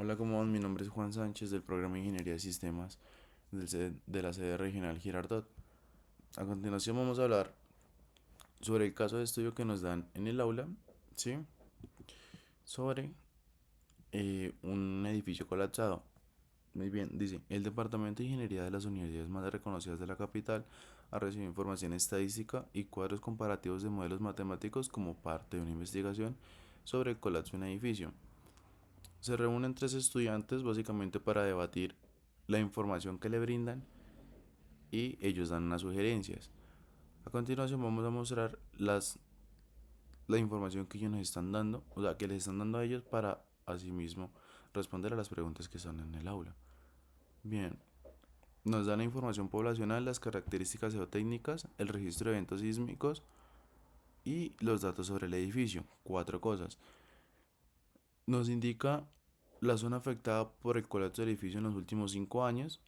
Hola, ¿cómo van? Mi nombre es Juan Sánchez del programa de Ingeniería de Sistemas de la sede regional Girardot. A continuación vamos a hablar sobre el caso de estudio que nos dan en el aula, ¿sí? Sobre un edificio colapsado. Muy bien, dice, el Departamento de Ingeniería de las universidades más reconocidas de la capital ha recibido información estadística y cuadros comparativos de modelos matemáticos como parte de una investigación sobre el colapso de un edificio. Se reúnen tres estudiantes básicamente para debatir la información que le brindan y ellos dan unas sugerencias. A continuación vamos a mostrar la información que ellos nos están dando, o sea, que les están dando a ellos para asimismo responder a las preguntas que están en el aula. Bien, nos dan la información poblacional, las características geotécnicas, el registro de eventos sísmicos y los datos sobre el edificio. Cuatro cosas. Nos indica la zona afectada por el colapso del edificio en los últimos 5 años,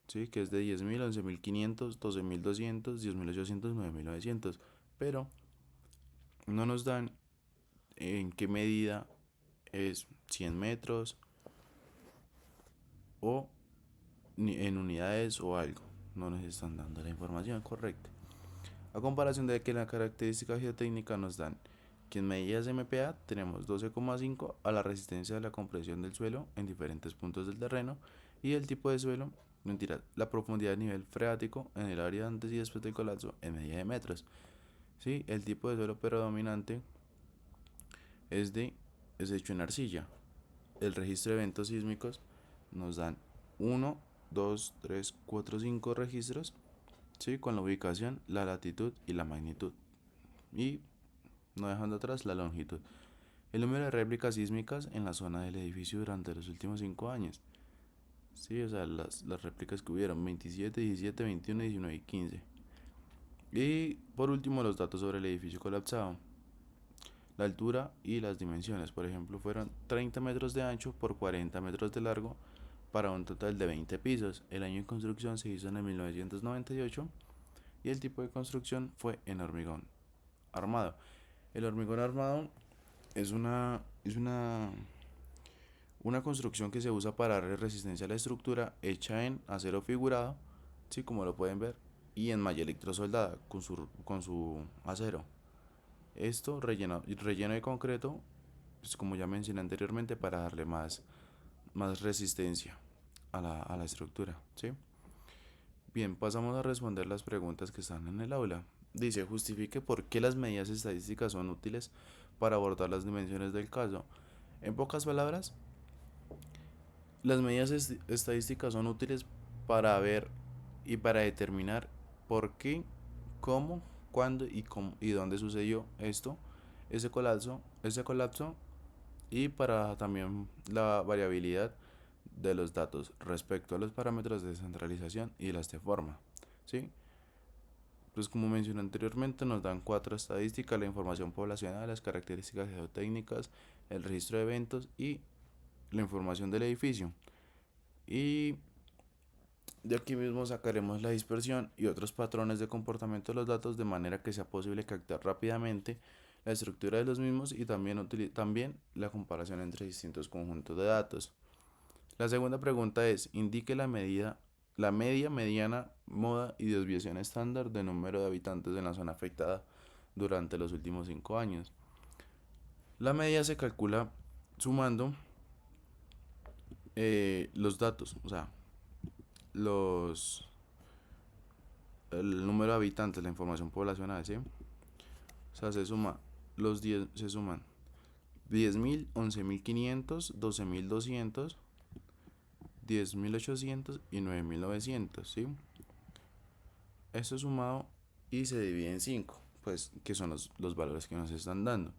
¿sí? Que es de 10.000, 11.500, 12.200, 10.800, 9.900. Pero no nos dan en qué medida es 100 metros o en unidades o algo. No nos están dando la información correcta. A comparación de que la característica geotécnica nos dan que en medidas MPa tenemos 12,5 a la resistencia de la compresión del suelo en diferentes puntos del terreno y el tipo de suelo, mentira, la profundidad de nivel freático en el área antes y después del colapso en medida de metros. ¿Sí? El tipo de suelo predominante es de es hecho en arcilla. El registro de eventos sísmicos nos dan uno, 2, 3, 4, 5 registros, ¿sí? Con la ubicación, la latitud y la magnitud. Y no dejando atrás la longitud. El número de réplicas sísmicas en la zona del edificio durante los últimos 5 años. Sí, o sea, las réplicas que hubieron, 27, 17, 21, 19 y 15. Y por último, los datos sobre el edificio colapsado. La altura y las dimensiones, por ejemplo, fueron 30 metros de ancho por 40 metros de largo para un total de 20 pisos. El año de construcción se hizo en el 1998 y el tipo de construcción fue en hormigón armado. El hormigón armado es una construcción que se usa para darle resistencia a la estructura hecha en acero figurado, sí, como lo pueden ver, y en malla electrosoldada con su acero. Esto relleno de concreto, pues como ya mencioné anteriormente, para darle más resistencia a la estructura, ¿sí? Bien, pasamos a responder las preguntas que están en el aula. Dice, justifique por qué las medidas estadísticas son útiles para abordar las dimensiones del caso. En pocas palabras, las medidas estadísticas son útiles para ver y para determinar por qué, cómo, cuándo y dónde sucedió esto, ese colapso y para también la variabilidad de los datos respecto a los parámetros de descentralización y las de forma, ¿sí? Pues como mencioné anteriormente, nos dan cuatro estadísticas: la información poblacional, las características geotécnicas, el registro de eventos y la información del edificio. Y de aquí mismo sacaremos la dispersión y otros patrones de comportamiento de los datos de manera que sea posible captar rápidamente la estructura de los mismos y también la comparación entre distintos conjuntos de datos. La segunda pregunta es, indique la media, mediana, moda y desviación estándar de número de habitantes en la zona afectada durante los últimos 5 años. La media se calcula sumando los datos, o sea, los, el número de habitantes, la información poblacional, ¿sí? O sea, se suman 10.000, 11.500, 12.200, 10.800 y 9.900, ¿sí? Esto es sumado y se divide en 5, pues que son los valores que nos están dando.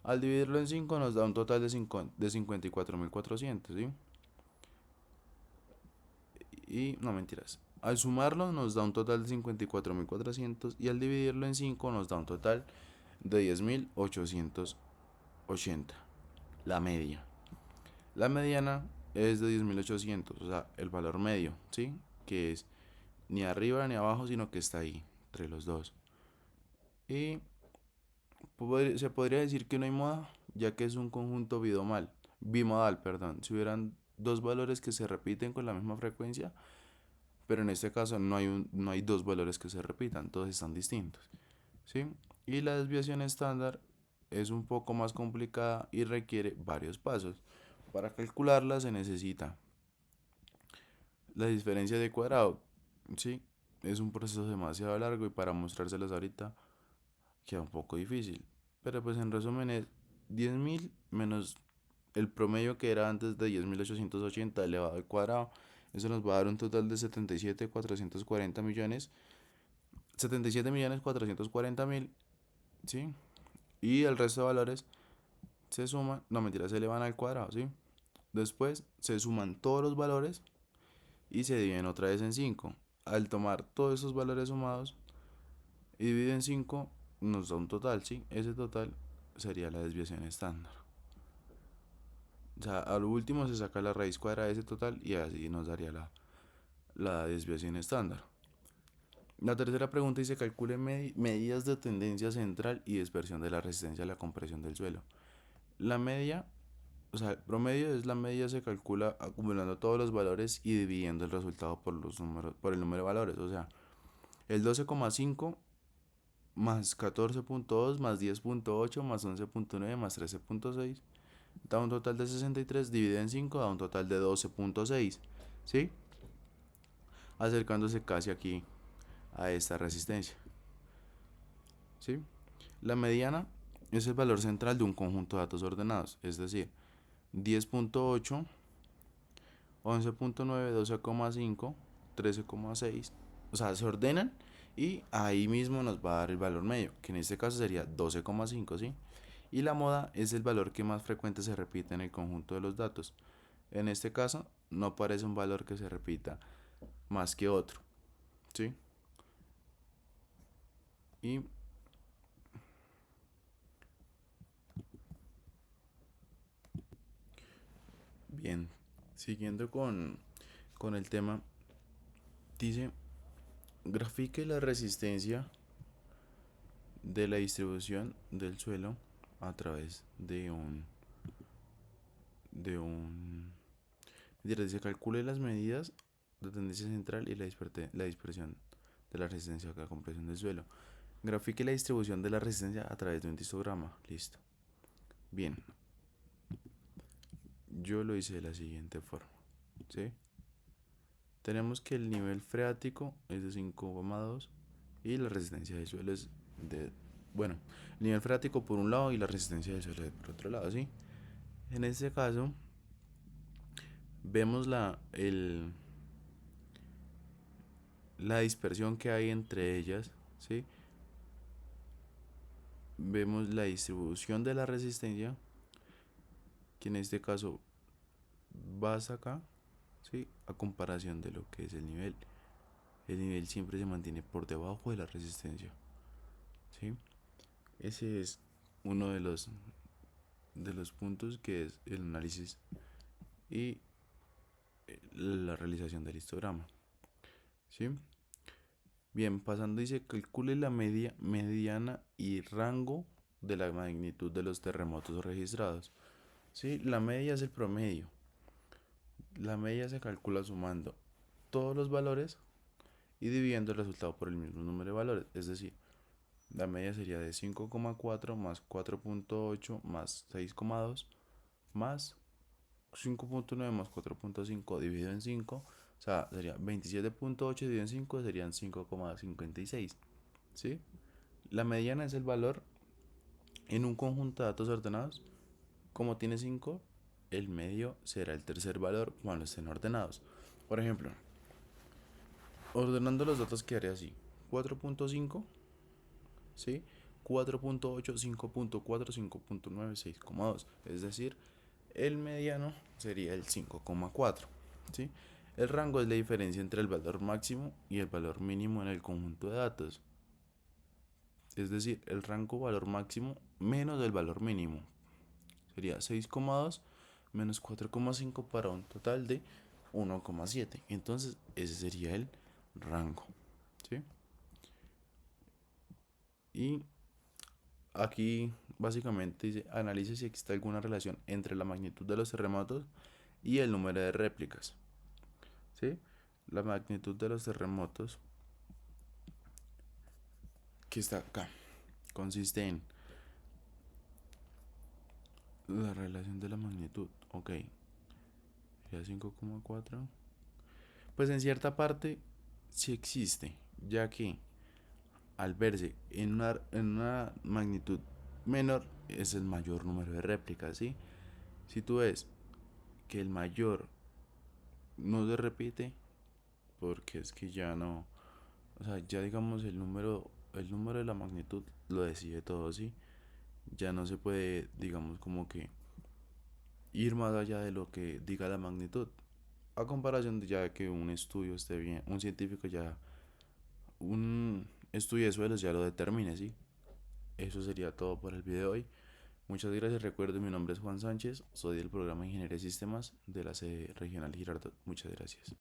Al dividirlo en 5 nos da un total de 54.400, ¿sí? Y no mentiras. Al sumarlo nos da un total de 54.400 y al dividirlo en 5 nos da un total de 10.880. La media. La mediana es de 10.800, o sea, el valor medio, ¿sí? Que es ni arriba ni abajo, sino que está ahí, entre los dos. Y se podría decir que no hay moda, ya que es un conjunto bimodal, perdón. Si hubieran dos valores que se repiten con la misma frecuencia, pero en este caso no hay dos valores que se repitan, todos están distintos, ¿sí? Y la desviación estándar es un poco más complicada y requiere varios pasos. Para calcularla se necesita la diferencia de cuadrado, ¿sí? Es un proceso demasiado largo y para mostrárselos ahorita queda un poco difícil. Pero pues en resumen es 10.000 menos el promedio que era antes de 10.880 elevado al cuadrado. Eso nos va a dar un total de 77.440 millones. 77.440.000, ¿sí? Y el resto de valores se suman, no mentira, se elevan al cuadrado, ¿sí? Después se suman todos los valores y se dividen otra vez en 5. Al tomar todos esos valores sumados y dividir en 5 nos da un total, ¿sí? Ese total sería la desviación estándar. O sea, a lo último se saca la raíz cuadrada de ese total y así nos daría la desviación estándar. La tercera pregunta dice calcule medidas de tendencia central y dispersión de la resistencia a la compresión del suelo. La media, o sea, el promedio es la media, se calcula acumulando todos los valores y dividiendo el resultado por el número de valores. O sea, el 12,5 más 14,2 más 10,8 más 11,9 más 13,6 da un total de 63, dividido en 5 da un total de 12,6, ¿sí? Acercándose casi aquí a esta resistencia, ¿sí? La mediana es el valor central de un conjunto de datos ordenados, es decir, 10,8, 11,9, 12,5, 13,6, o sea, se ordenan y ahí mismo nos va a dar el valor medio, que en este caso sería 12,5, ¿sí? Y la moda es el valor que más frecuente se repite en el conjunto de los datos. En este caso, no aparece un valor que se repita más que otro, ¿sí? Y bien, siguiendo con el tema, dice, grafique la resistencia de la distribución del suelo a través de un, dice, calcule las medidas de tendencia central y la dispersión de la resistencia a la compresión del suelo. Grafique la distribución de la resistencia a través de un histograma. Listo. Bien, yo lo hice de la siguiente forma, ¿sí? Tenemos que el nivel freático es de 5,2 y la resistencia del suelo es de, bueno, el nivel freático por un lado y la resistencia del suelo por otro lado, ¿sí? En este caso, vemos la dispersión que hay entre ellas, ¿sí? Vemos la distribución de la resistencia, que en este caso va hasta acá, ¿sí? A comparación de lo que es el nivel. El nivel siempre se mantiene por debajo de la resistencia, ¿sí? Ese es uno de los puntos que es el análisis y la realización del histograma, ¿sí? Bien, pasando dice calcule la media, mediana y rango de la magnitud de los terremotos registrados. ¿Sí? La media es el promedio. La media se calcula sumando todos los valores y dividiendo el resultado por el mismo número de valores. Es decir, la media sería de 5,4 más 4,8 más 6,2 más 5,9 más 4,5 dividido en 5. O sea, sería 27,8 dividido en 5 serían 5,56. ¿Sí? La mediana es el valor en un conjunto de datos ordenados. Como tiene 5, el medio será el tercer valor cuando estén ordenados. Por ejemplo, ordenando los datos quedaría así: 4,5, ¿sí? 4,8, 5,4, 5,9, 6,2. Es decir, el mediano sería el 5,4, ¿sí? El rango es la diferencia entre el valor máximo y el valor mínimo en el conjunto de datos. Es decir, el rango valor máximo menos el valor mínimo. Sería 6,2 menos 4,5 para un total de 1,7. Entonces, ese sería el rango, ¿sí? Y aquí básicamente dice, analice si existe alguna relación entre la magnitud de los terremotos y el número de réplicas. ¿Sí? La magnitud de los terremotos, que está acá, consiste en la relación de la magnitud. Ok, sería 5,4. Pues en cierta parte sí existe, ya que al verse en una magnitud menor es el mayor número de réplicas, ¿sí? Si tú ves que el mayor no se repite, porque es que ya no, o sea, ya digamos el número de la magnitud lo decide todo, ¿sí? Ya no se puede, digamos, como que ir más allá de lo que diga la magnitud. A comparación de ya que un estudio esté bien, un científico ya, un estudio de suelos ya lo determine, ¿sí? Eso sería todo por el video de hoy. Muchas gracias. Recuerden, mi nombre es Juan Sánchez, soy del programa de Ingeniería de Sistemas de la sede regional Girardot. Muchas gracias.